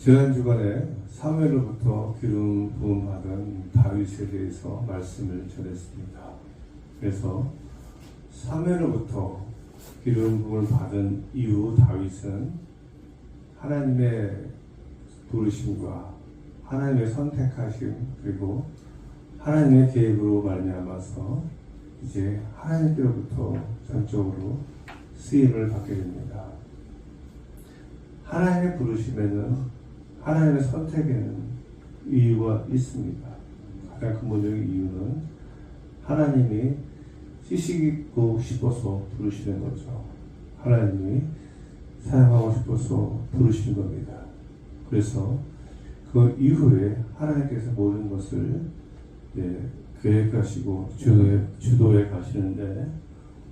지난 주간에 사무엘로부터 기름 부음 받은 다윗에 대해서 말씀을 전했습니다. 그래서 사무엘로부터 기름 부음을 받은 이후 다윗은 하나님의 부르심과 하나님의 선택하심 그리고 하나님의 계획으로 말미암아서 이제 하나님께로부터 전적으로 쓰임을 받게 됩니다. 하나님의 부르심에는 하나님의 선택에는 이유가 있습니다. 가장 근본적인 이유는 하나님이 쓰시고 싶어서 부르시는 거죠. 하나님이 사용하고 싶어서 부르시는 겁니다. 그래서 그 이후에 하나님께서 모든 것을 계획하시고 주도해 가시는데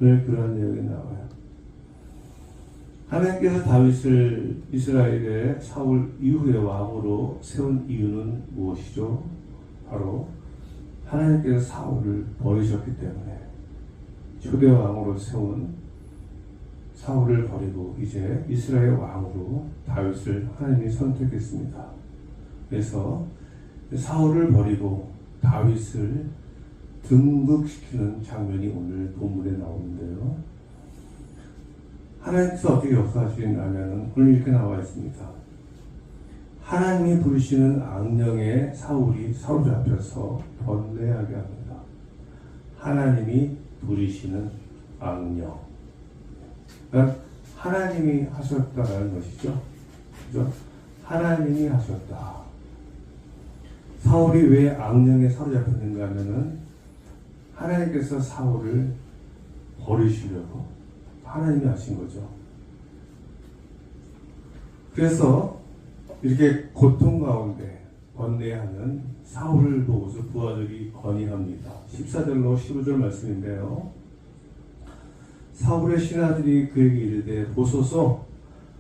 오늘 그런 내용이 나와요. 하나님께서 다윗을 이스라엘의 사울 이후의 왕으로 세운 이유는 무엇이죠? 바로 하나님께서 사울을 버리셨기 때문에 초대 왕으로 세운 사울을 버리고 이제 이스라엘 왕으로 다윗을 하나님이 선택했습니다. 그래서 사울을 버리고 다윗을 등극시키는 장면이 오늘 본문에 나오는데요. 하나님께서 어떻게 역사하시냐면 오늘 이렇게 나와 있습니다. 하나님이 부르시는 악령에 사울이 사로잡혀서 번뇌하게 합니다. 하나님이 부르시는 악령. 그러니까 하나님이 하셨다라는 것이죠. 그죠? 하나님이 하셨다. 사울이 왜 악령에 사로잡혔는가 하면은 하나님께서 사울을 버리시려고 하나님이 하신 거죠. 그래서 이렇게 고통 가운데 번뇌하는 사울을 보고서 부하들이 건의합니다. 14절로 15절 말씀인데요. 사울의 신하들이 그에게 이르되 보소서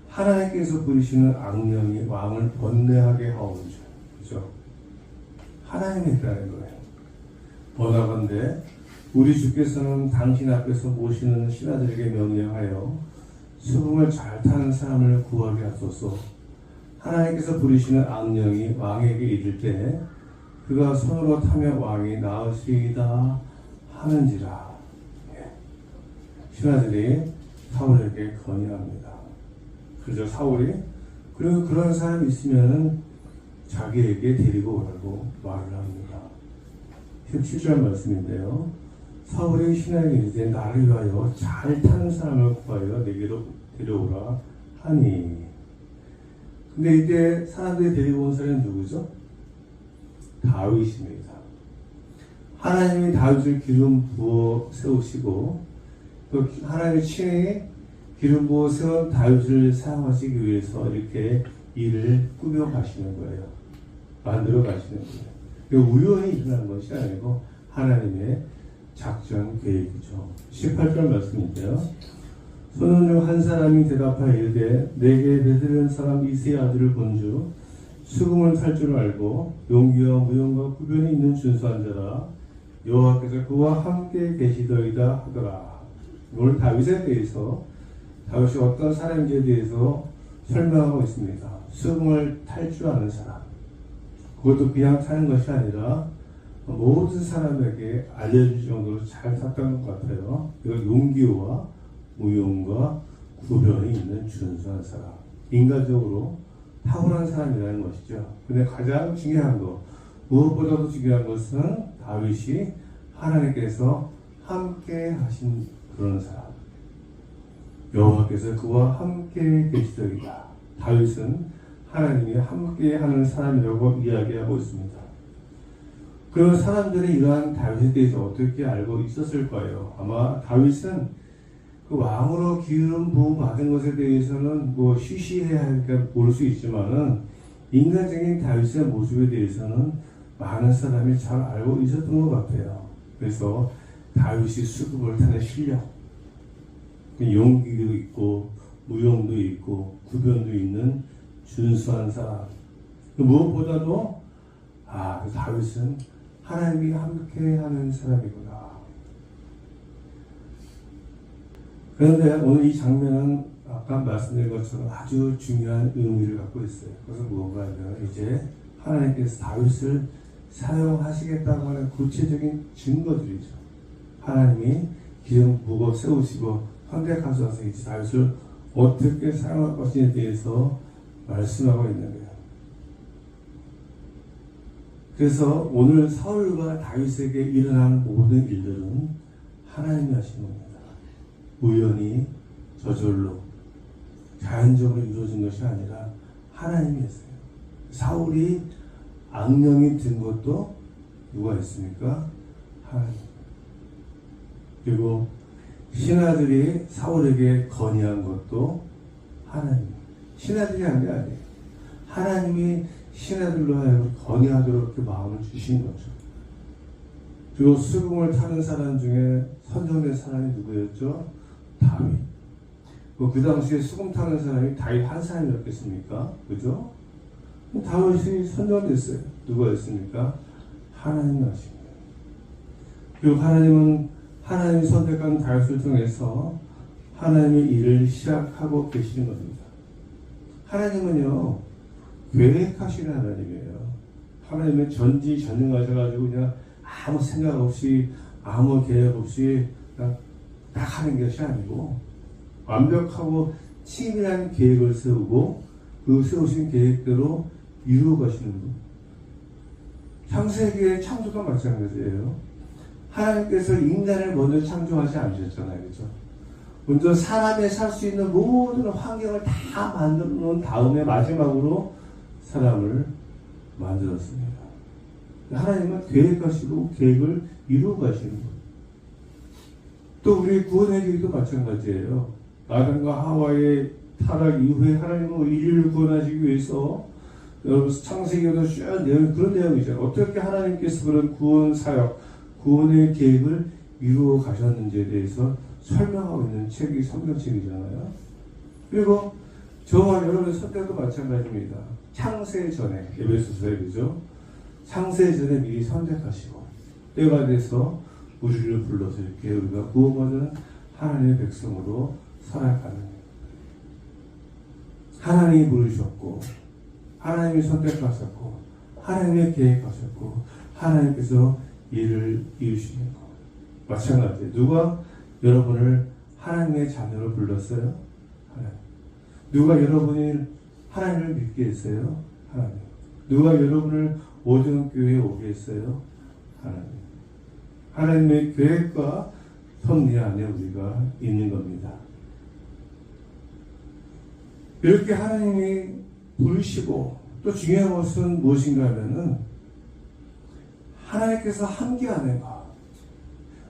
하나님께서 부리시는 악령이 왕을 번뇌하게 하오는줄. 그죠? 하나님이 했다는 거예요. 번하건대 우리 주께서는 당신 앞에서 모시는 신하들에게 명령하여 수금을 잘 타는 사람을 구하게 하소서. 하나님께서 부리시는 악령이 왕에게 이를 때 그가 손으로 타며 왕이 나으시리이다 하는지라. 신하들이 사울에게 건의합니다. 그래서 사울이 그리고 그런 사람이 있으면 자기에게 데리고 오라고 말을 합니다. 17절 말씀인데요. 사울이 신하에게 이제 나를 위하여 잘 타는 사람을 구하여 내게로 데려오라 하니. 근데 이때 사람들이 데리고 온 사람이 누구죠? 다윗입니다. 하나님이 다윗을 기름 부어 세우시고 또 하나님의 친히 기름 부어 세운 다윗을 사용하시기 위해서 이렇게 일을 꾸며 가시는 거예요. 만들어 가시는 거예요. 우연히 일어난 것이 아니고 하나님의 작전 계획이죠. 18절 말씀인데요. 소년 중 한 사람이 대답하여 이르되 내게 베들레헴 사람 이새의 아들을 본즉 수금을 탈 줄 알고 용기와 무용과 구변이 있는 준수한 자라 여호와께서 그와 함께 계시더이다 하더라. 오늘 다윗에 대해서 다윗이 어떤 사람인지에 대해서 설명하고 있습니다. 수금을 탈 줄 아는 사람. 그것도 그냥 타는 것이 아니라 모든 사람에게 알려줄 정도로 잘 탔던 것 같아요. 이건 용기와 무용과 구변이 있는 준수한 사람. 인간적으로 탁월한 사람이라는 것이죠. 근데 가장 중요한 것, 무엇보다도 중요한 것은 다윗이 하나님께서 함께 하신 그런 사람. 여호와께서 그와 함께 계시더이다. 다윗은 하나님이 함께 하는 사람이라고 이야기하고 있습니다. 그런 사람들이 이러한 다윗에 대해서 어떻게 알고 있었을 거예요. 아마 다윗은 그 왕으로 기름 부음 받은 것에 대해서는 뭐 쉬쉬해야 하니까 볼 수 있지만은 인간적인 다윗의 모습에 대해서는 많은 사람이 잘 알고 있었던 것 같아요. 그래서 다윗이 수금을 타는 실력, 용기도 있고 무용도 있고 구변도 있는 준수한 사람. 무엇보다도 다윗은 하나님이 함께하는 사람이구나. 그런데 오늘 이 장면은 아까 말씀드린 것처럼 아주 중요한 의미를 갖고 있어요. 그것은 무엇인가 하면 이제 하나님께서 다윗을 사용하시겠다고 하는 구체적인 증거들이죠. 하나님이 기름 부어 세우시고 선택하셔서 이제 다윗을 어떻게 사용할 것인지에 대해서 말씀하고 있는 거예요. 그래서 오늘 사울과 다윗에게 일어난 모든 일들은 하나님이 하신 겁니다. 우연히 저절로 자연적으로 이루어진 것이 아니라 하나님이 했어요. 사울이 악령이 든 것도 누가 했습니까? 하나님. 그리고 신하들이 사울에게 건의한 것도 하나님. 신하들이 한 게 아니에요. 하나님이 신하들로 하여금 건의하도록 이렇게 마음을 주신 거죠. 그리고 수금을 타는 사람 중에 선정된 사람이 누구였죠? 다윗. 그 당시에 수금 타는 사람이 다윗 한 사람이었겠습니까? 그죠? 다윗이 선정됐어요. 누구였습니까? 하나님이 하신 거예요. 그리고 하나님은 하나님이 선택한 다윗을 통해서 하나님의 일을 시작하고 계시는 겁니다. 하나님은요, 계획하시는 하나님이에요. 하나님은 전지전능하셔가지고 그냥 아무 생각 없이 아무 계획 없이 그냥 딱 하는 것이 아니고 완벽하고 치밀한 계획을 세우고 그 세우신 계획대로 이루어 가시는 분. 창세기의 창조도 마찬가지예요. 하나님께서 인간을 먼저 창조하지 않으셨잖아요. 그렇죠? 먼저 사람이 살 수 있는 모든 환경을 다 만들어 놓은 다음에 마지막으로 사람을 만들었습니다. 하나님은 계획하시고 계획을 이루어 가시는 거예요. 또 우리 구원의 계획도 마찬가지예요. 아담과 하와의 타락 이후에 하나님은 인류를 구원하시기 위해서 여러분 창세기에도 쭉 그런 내용이죠. 어떻게 하나님께서 그런 구원 사역, 구원의 계획을 이루어 가셨는지에 대해서 설명하고 있는 책이 성경책이잖아요. 그리고 저와 여러분의 선택도 마찬가지입니다. 창세 전에, 에베소서에 그죠? 창세 전에 미리 선택하시고 때가 돼서 우리를 불러서 이렇게 우리가 구원받은 하나님의 백성으로 살아가는 하나님이 부르셨고 하나님이 선택하셨고 하나님의 계획하셨고 하나님께서 일을 이루시는 것 마찬가지예요. 누가 여러분을 하나님의 자녀로 불렀어요? 하나님. 누가 여러분이 하나님을 믿게 했어요? 하나님. 누가 여러분을 오정교회에 오게 했어요? 하나님. 하나님의 계획과 섭리 안에 우리가 있는 겁니다. 이렇게 하나님이 부르시고 또 중요한 것은 무엇인가 하면은 하나님께서 함께하는 것.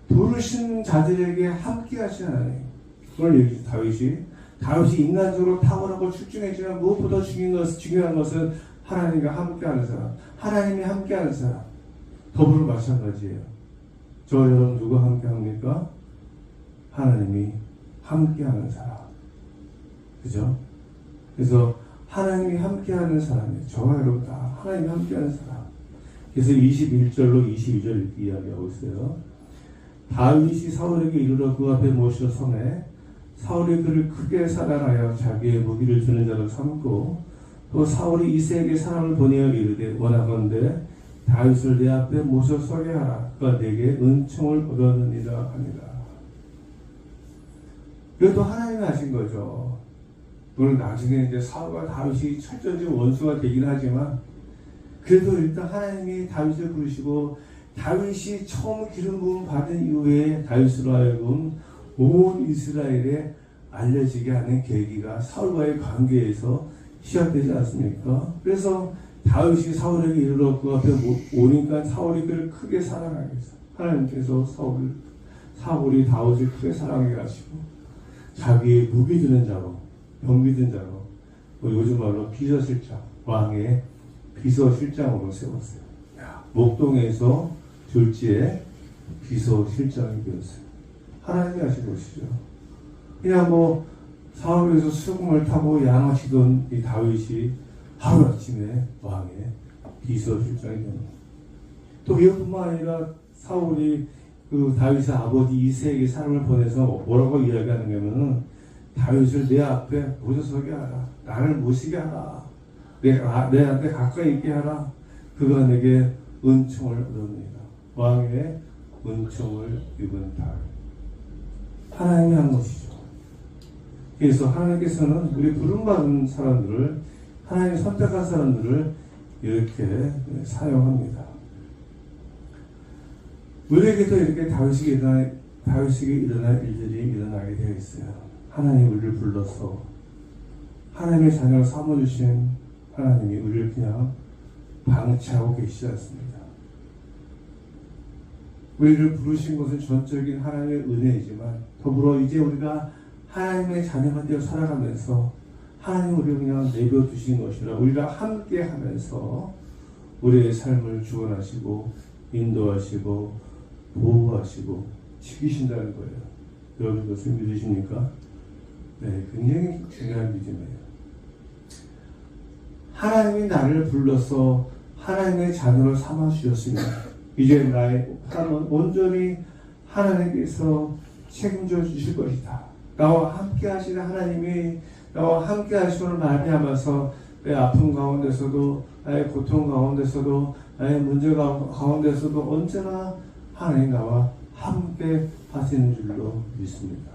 부르신 자들에게 함께하시는 하나님. 그걸 얘기죠. 다윗이 인간적으로 탁월하고 출중했지만 무엇보다 중요한 것은 하나님과 함께하는 사람. 하나님이 함께하는 사람. 더불어 마찬가지예요. 저 여러분 누가 함께합니까? 하나님이 함께하는 사람. 그죠? 그래서 하나님이 함께하는 사람이에요. 저와 여러분 다 하나님이 함께하는 사람. 그래서 21절로 22절 이렇게 이야기하고 있어요. 다윗이 사울에게 이르러 그 앞에 모셔 성에 사울이 그를 크게 사랑하여 자기의 무기를 주는 자로 삼고 또 사울이 이새에게 사람을 보내어 이르되 원하건대 다윗을 내 앞에 모셔 서게 하라. 그가 내게 은총을 얻었느니라 합니다. 이것도 하나님이 하신 거죠. 물론 나중에 이제 사울과 다윗이 철저히 원수가 되긴 하지만 그래도 일단 하나님이 다윗을 부르시고 다윗이 처음 기름 부음 받은 이후에 다윗으로 하여금 온 이스라엘에 알려지게 하는 계기가 사울과의 관계에서 시작되지 않습니까? 그래서 다윗이 사울에게 이르러 그 앞에 오니까 사울이 그를 크게 사랑하겠어. 하나님께서 사울이 다윗을 크게 사랑하게 하시고 자기의 무기 드는 자로 병기 든 자로 요즘 말로 비서실장 왕의 비서실장으로 세웠어요. 목동에서 졸지에 비서실장이 되었어요. 하나님이 하신 것이죠. 그냥 사울에서 수금을 타고 양하시던 이 다윗이 하루아침에 왕의 비서실장이 됩니다. 또 이것뿐만 아니라 사울이 그 다윗의 아버지 이새에게 사람을 보내서 뭐라고 이야기하는 게 하면은 다윗을 내 앞에 모셔서게 하라. 나를 모시게 하라. 내한테 가까이 있게 하라. 그가 내게 은총을 얻습니다. 왕의 은총을 입은 다윗. 하나님이 한 것이죠. 그래서 하나님께서는 우리 부름받은 사람들을, 하나님이 선택한 사람들을 이렇게 사용합니다. 우리에게도 이렇게 다윗에게 일어날 일들이 일어나게 되어 있어요. 하나님이 우리를 불러서 하나님의 자녀로 삼아주신 하나님이 우리를 그냥 방치하고 계시지 않습니다. 우리를 부르신 것은 전적인 하나님의 은혜이지만 더불어 이제 우리가 하나님의 자녀가 되어 살아가면서 하나님 우리를 그냥 내버려 두신 것이라 우리가 함께 하면서 우리의 삶을 주관하시고 인도하시고 보호하시고 지키신다는 거예요. 여러분 그것을 믿으십니까? 네, 굉장히 중요한 믿음이에요. 하나님이 나를 불러서 하나님의 자녀로 삼아 주셨으면 이제 나의 삶은 온전히 하나님께서 책임져 주실 것이다. 나와 함께 하시는 하나님이 나와 함께 하시는 말미암아서 내 아픔 가운데서도 나의 고통 가운데서도 나의 문제 가운데서도 언제나 하나님 나와 함께 하시는 줄로 믿습니다.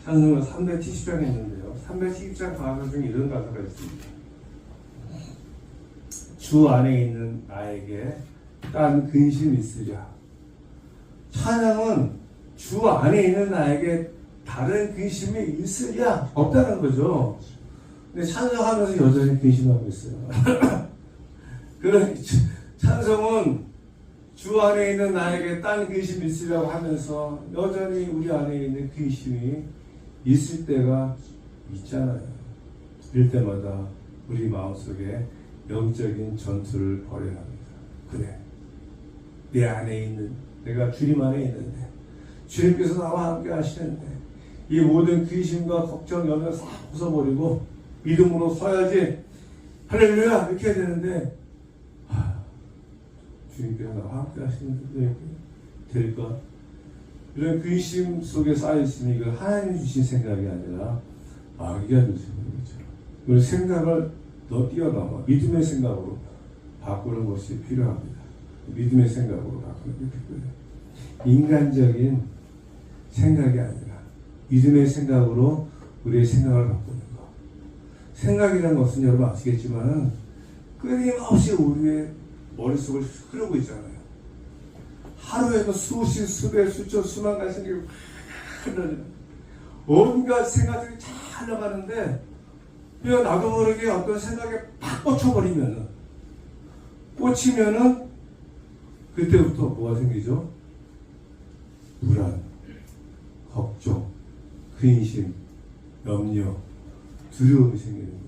찬송가 370장에 있는데요. 370장 가사 중에 이런 가사가 있습니다. 주 안에 있는 나에게 딴 근심 있으랴. 찬양은 주 안에 있는 나에게 다른 근심이 있으랴 없다는 거죠. 근데 찬송하면서 여전히 근심하고 있어요. 그런 찬송은 주 안에 있는 나에게 딴 근심이 있으려고 하면서 여전히 우리 안에 있는 근심이 있을 때가 있잖아요. 이럴 때마다 우리 마음속에 영적인 전투를 벌여야 합니다. 그래, 내 안에 있는, 내가 주님 안에 있는데 주님께서 나와 함께 하시는데 이 모든 근심과 걱정, 염려 싹 벗어버리고 믿음으로 서야지 할렐루야 이렇게 해야 되는데 주님께서 나와 함께 하시는데 될까? 이런 근심 속에 쌓여있으니 이걸 하나님이 주신 생각이 아니라 마귀가 주신 거죠. 그 생각을 뛰어넘어 믿음의 생각으로 바꾸는 것이 필요합니다. 믿음의 생각으로 바꾸는 게 필요해요. 인간적인 생각이 아니라 믿음의 생각으로 우리의 생각을 바꾸는 것. 생각이라는 것은 여러분 아시겠지만 끊임없이 우리의 머릿속을 흐르고 있잖아요. 하루에도 수십, 수백, 수천, 수만 가지 생각이 흐르는 온갖 생각들이 잘 흘러가는데 그냥 나도 모르게 어떤 생각에 팍 꽂히면은 그때부터 뭐가 생기죠? 불안, 걱정, 근심, 염려, 두려움이 생기는 거예요.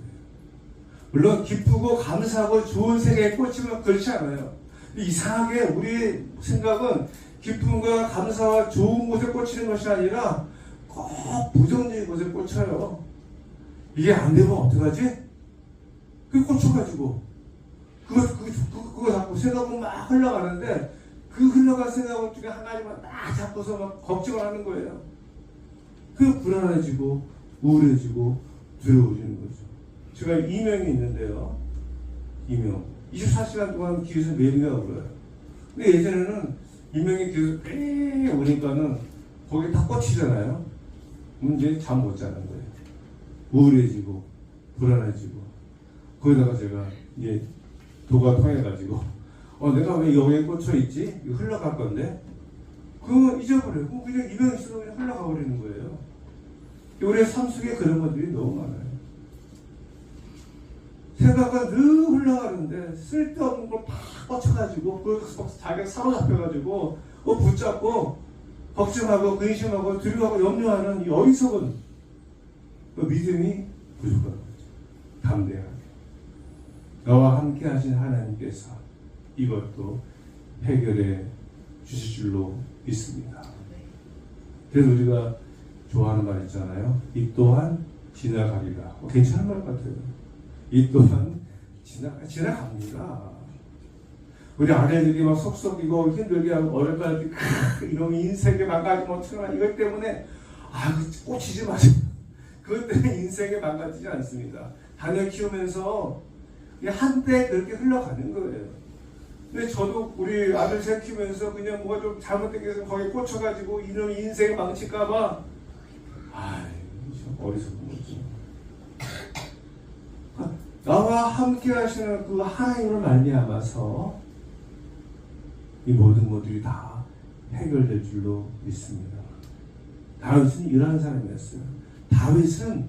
물론 기쁘고 감사하고 좋은 생각에 꽂히면 그렇지 않아요. 이상하게 우리의 생각은 기쁨과 감사와 좋은 곳에 꽂히는 것이 아니라 꼭 부정적인 곳에 꽂혀요. 이게 안 되면 어떡하지? 그게 꽂혀가지고 그거 자꾸 생각은 막 흘러가는데 그 흘러간 생각 중에 한 가지만 딱 잡고서 막 걱정을 하는 거예요. 그 불안해지고 우울해지고 두려워지는 거죠. 제가 이명이 있는데요. 이명 24시간 동안 귀에서 매일가 울어요. 근데 예전에는 이명이 계속 오니까는 거기에 딱 꽂히잖아요. 문제 잠 못 자는 거예요. 우울해지고 불안해지고 거기다가 제가 이제 도가 통해가지고 내가 왜 여기에 꽂혀있지? 이거 흘러갈 건데 그거 잊어버려요. 그냥 이명이 있으면 그냥 흘러가 버리는 거예요. 우리의 삶 속에 그런 것들이 너무 많아요. 생각은 늘 흘러가는데 쓸데없는 걸 팍 꽂혀가지고 자기가 사로잡혀가지고 붙잡고 걱정하고 근심하고 두려워하고 염려하는 이 어리석은 그 믿음이 부족한 거죠. 담대하게 나와 함께 하신 하나님께서 이것도 해결해 주실 줄로 믿습니다. 그래서 우리가 좋아하는 말 있잖아요. 이 또한 지나가리라. 괜찮은 말 같아요. 이 또한 지나갑니다. 우리 아내들이 막 속썩이고 힘들게 하고 어렵다 할 때 이놈이 인생에 망가지면 어떡하나 이것 때문에 꽂히지 마세요. 그것 때문에 인생이 망가지지 않습니다. 자녀 키우면서 그냥 한때 그렇게 흘러가는 거예요. 근데 저도 우리 아들 셋 키우면서 그냥 뭐가 좀 잘못된 게 있으면 거기에 꽂혀가지고 이놈 인생이 망칠까봐 어리석은 거죠. 나와 함께 하시는 그 하나님을 말미암아서 이 모든 것들이 다 해결될 줄로 믿습니다. 다윗은 이러한 사람이었어요. 다윗은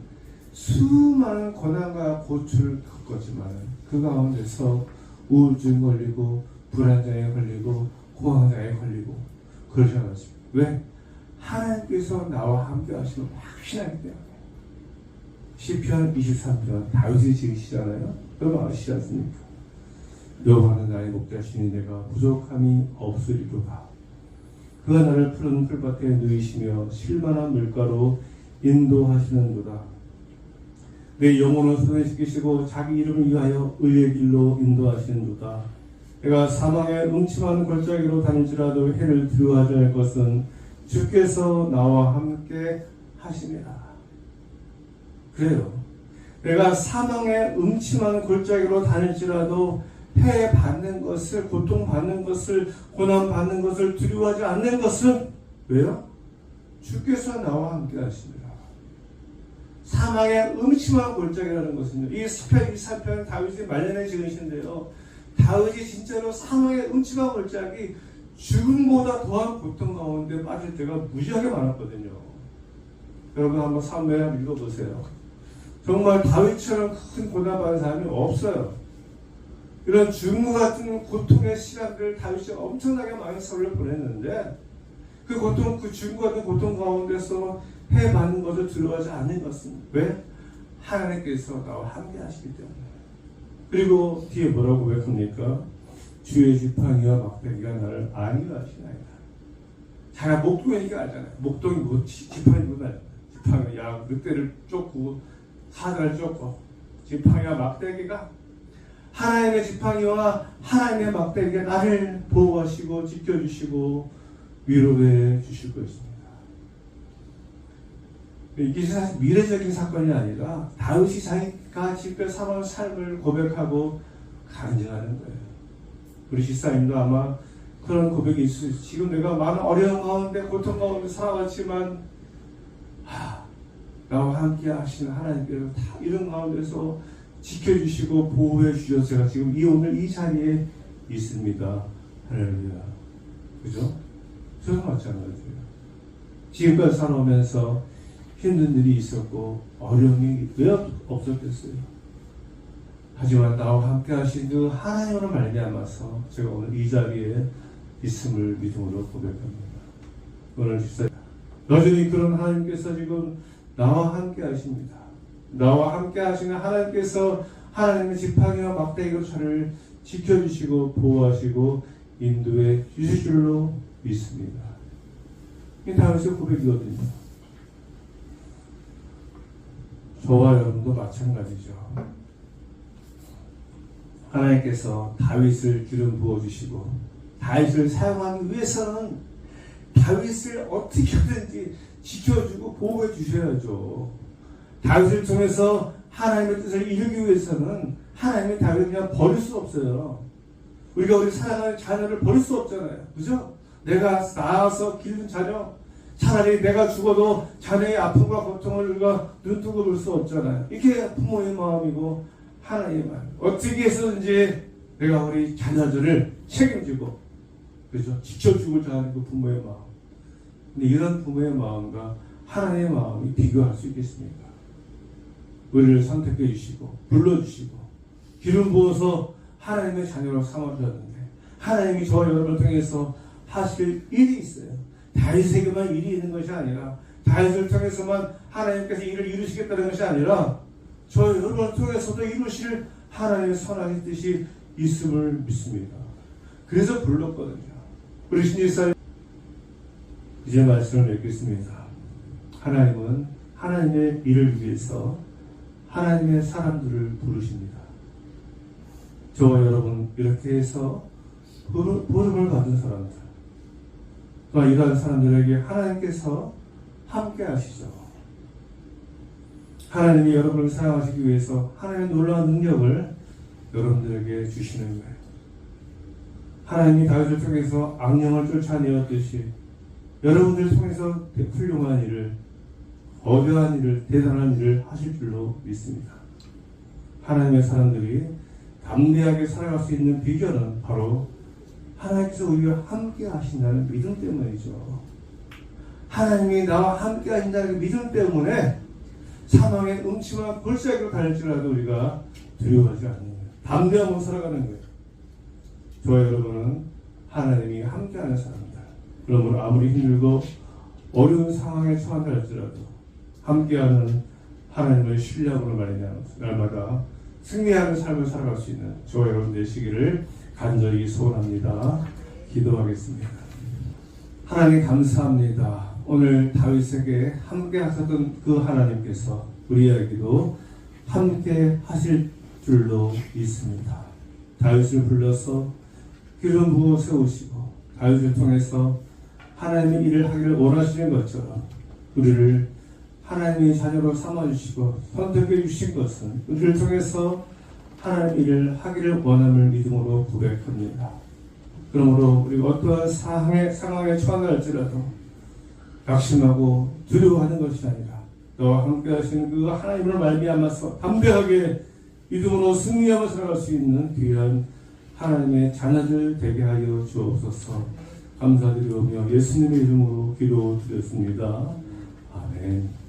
수많은 고난과 고초를 겪었지만 그 가운데서 우울증 걸리고 불안장애 걸리고 공황장애 걸리고 그러지 않았습니다. 왜? 하나님께서 나와 함께 하시는 확신하기 때문에. 시편 23편 다윗이 지으시잖아요. 여러분 아시지 않습니까? 여호와는 나의 목자시니 내가 부족함이 없으리로다. 그가 나를 푸른 풀밭에 누이시며 실만한 물가로 인도하시는도다. 내 영혼을 손에 지키시고 자기 이름을 위하여 의의 길로 인도하시는도다. 내가 사망의 음침한 골짜기로 다닐지라도 해를 두려워하지 않을 것은 주께서 나와 함께 하심이라. 그래요. 내가 사망의 음침한 골짜기로 다닐지라도 해 받는 것을, 고통받는 것을, 고난받는 것을 두려워하지 않는 것은 왜요? 주께서 나와 함께 하십니다. 사망의 음침한 골짜기라는 것은요, 이 시편 23편 다윗이 말년에 지으신데요, 다윗이 진짜로 사망의 음침한 골짜기, 죽음보다 더한 고통 가운데 빠질 때가 무지하게 많았거든요. 여러분 한번 사무엘 한번 읽어보세요. 정말 다윗처럼 큰 고난받은 사람이 없어요. 이런 죽음 같은 고통의 시간들을 다윗이 엄청나게 많은 세월을 보냈는데 그 고통, 그 죽음 같은 고통 가운데서 해받는 것을 두려워하지 않는 것은 왜? 하나님께서 나와 함께 하시기 때문에. 그리고 뒤에 뭐라고 고백합니까? 주의 지팡이와 막대기가 나를 안위하시나이다. 자기가 목동이니까 알잖아요. 목동이 뭐 지팡이보다 지팡이, 야 늑대를 쫓고 사자를 쫓고 지팡이와 막대기가, 하나님의 지팡이와 하나님의 막대기가 나를 보호하시고 지켜주시고 위로해 주실 것입니다. 이게 사실 미래적인 사건이 아니라 다윗이 자기가 직접 살아온 삶을 고백하고 간증하는 거예요. 우리 집사님도 아마 그런 고백이 있어요. 지금 내가 많은 어려움 가운데 고통 가운데 살아왔지만 나와 함께 하시는 하나님께서 다 이런 가운데서 지켜주시고 보호해 주셔서 제가 지금 오늘 이 자리에 있습니다. 할렐루야. 그죠? 저도 마찬가지예요. 지금까지 살아오면서 힘든 일이 있었고 어려움이 왜 없었겠어요. 하지만 나와 함께 하신 그 하나님으로 말미암아서 제가 오늘 이 자리에 있음을 믿음으로 고백합니다. 오늘 집사 여전히 그런 하나님께서 지금 나와 함께 하십니다. 나와 함께 하시는 하나님께서 하나님의 지팡이와 막대기로 저를 지켜주시고 보호하시고 인도해 주실 줄로 믿습니다. 이 다윗의 고백이거든요. 저와 여러분도 마찬가지죠. 하나님께서 다윗을 기름 부어주시고 다윗을 사용하기 위해서는 다윗을 어떻게 하든지 지켜주고 보호해 주셔야죠. 다윗을 통해서 하나님의 뜻을 이루기 위해서는 하나님의 다윗을 그냥 버릴 수 없어요. 우리가 우리 사랑하는 자녀를 버릴 수 없잖아요. 그죠? 내가 낳아서 기른 자녀, 차라리 내가 죽어도 자녀의 아픔과 고통을 우리가 눈뜨고 볼 수 없잖아요. 이게 부모의 마음이고 하나님의 마음. 어떻게 해서든지 내가 우리 자녀들을 책임지고, 그죠? 지켜주고자 하는 그 부모의 마음. 근데 이런 부모의 마음과 하나님의 마음이 비교할 수 있겠습니까? 우리를 선택해 주시고 불러주시고 기름 부어서 하나님의 자녀로 삼아주셨는데 하나님이 저와 여러분을 통해서 하실 일이 있어요. 다윗에게만 일이 있는 것이 아니라 다윗을 통해서만 하나님께서 일을 이루시겠다는 것이 아니라 저와 여러분을 통해서도 이루실 하나님의 선하신 뜻이 있음을 믿습니다. 그래서 불렀거든요. 우리 신일사님 이제 말씀을 맺겠습니다. 하나님은 하나님의 일을 위해서 하나님의 사람들을 부르십니다. 저와 여러분 이렇게 해서 부름을 받은 사람들, 또 이러한 사람들에게 하나님께서 함께 하시죠. 하나님이 여러분을 사랑하시기 위해서 하나님의 놀라운 능력을 여러분들에게 주시는 거예요. 하나님이 다윗을 통해서 악령을 쫓아내었듯이 여러분들을 통해서 훌륭한 일을, 거대한 일을, 대단한 일을 하실 줄로 믿습니다. 하나님의 사람들이 담대하게 살아갈 수 있는 비결은 바로 하나님께서 우리와 함께 하신다는 믿음 때문이죠. 하나님이 나와 함께 하신다는 믿음 때문에 사망의 음침한 골짜기로 다닐지라도 우리가 두려워하지 않는 거예요. 담대함으로 살아가는 거예요. 저와 여러분은 하나님이 함께하는 사람입니다. 그러므로 아무리 힘들고 어려운 상황에 처한다 할지라도 함께하는 하나님의 신뢰함으로 말미암아 날마다 승리하는 삶을 살아갈 수 있는 저와 여러분 되시기를 간절히 소원합니다. 기도하겠습니다. 하나님 감사합니다. 오늘 다윗에게 함께 하셨던 그 하나님께서 우리에게도 함께 하실 줄로 믿습니다. 다윗을 불러서 기름 부어 세우시고 다윗을 통해서 하나님의 일을 하기를 원하시는 것처럼 우리를 하나님의 자녀로 삼아주시고 선택해 주신 것은 우리를 통해서 하나님의 일을 하기를 원함을 믿음으로 고백합니다. 그러므로 우리가 어떠한 상황에 처한다 할지라도 낙심하고 두려워하는 것이 아니라 너와 함께 하시는 그 하나님을 말미암아서 담대하게 믿음으로 승리하며 살아갈 수 있는 귀한 하나님의 자녀들 되게 하여 주옵소서. 감사드리오며 예수님의 이름으로 기도드렸습니다. 아멘.